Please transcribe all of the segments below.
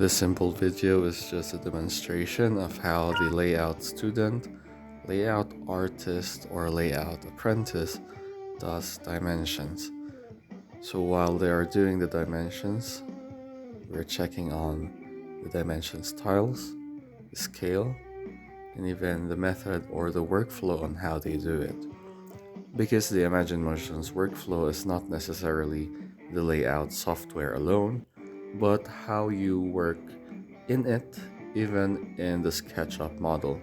This simple video is just a demonstration of how the layout student, layout artist, or layout apprentice does dimensions. So while they are doing the dimensions, we're checking on the dimension styles, the scale, and even the method or the workflow on how they do it. Because the Imagine Motions workflow is not necessarily the layout software alone, but how you work in it, even in the SketchUp model.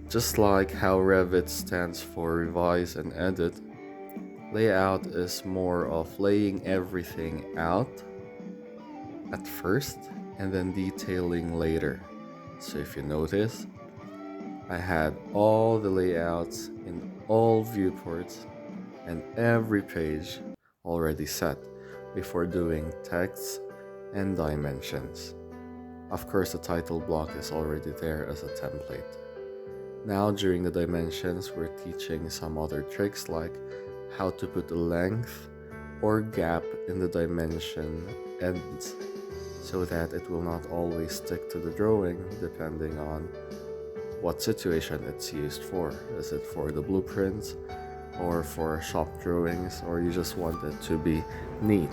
Just like how Revit stands for revise and edit, layout is more of laying everything out at first and then detailing later. So if you notice, I had all the layouts in all viewports and every page already set before doing text and dimensions. Of course, the title block is already there as a template. Now during the dimensions, we're teaching some other tricks like how to put a length or gap in the dimension ends so that it will not always stick to the drawing depending on what situation it's used for. Is it for the blueprints or for shop drawings, or you just want it to be neat?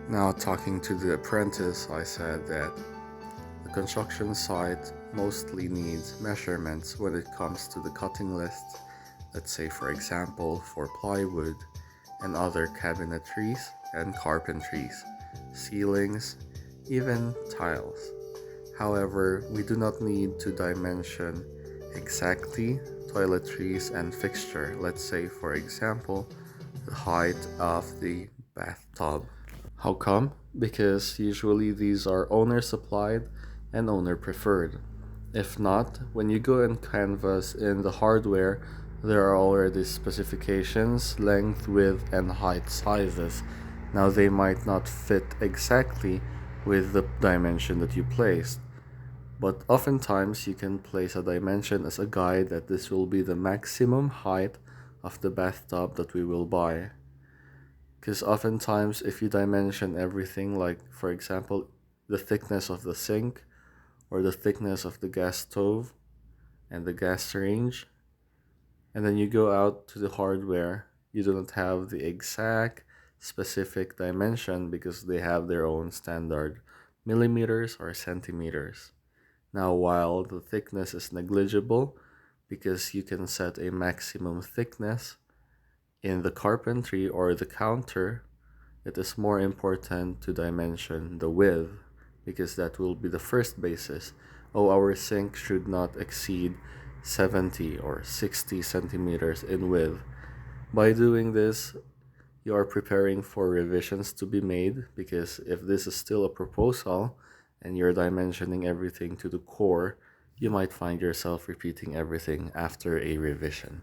Now talking to the apprentice, I said that the construction site mostly needs measurements when it comes to the cutting list. Let's say for example for plywood and other cabinetries and carpentries, ceilings, even tiles. However, we do not need to dimension exactly toiletries and fixture. Let's say for example the height of the bathtub. How come? Because usually these are owner supplied and owner preferred. If not, when you go and canvas in the hardware, there are already specifications, length, width, and height sizes. Now they might not fit exactly with the dimension that you placed, but oftentimes you can place a dimension as a guide that this will be the maximum height of the bathtub that we will buy. Because oftentimes if you dimension everything, like for example the thickness of the sink or the thickness of the gas stove and the gas range, and then you go out to the hardware, you do not have the exact specific dimension because they have their own standard millimeters or centimeters. Now while the thickness is negligible because you can set a maximum thickness, in the carpentry or the counter, it is more important to dimension the width because that will be the first basis. Oh, our sink should not exceed 70 or 60 centimeters in width. By doing this, you are preparing for revisions to be made, because if this is still a proposal and you're dimensioning everything to the core, you might find yourself repeating everything after a revision.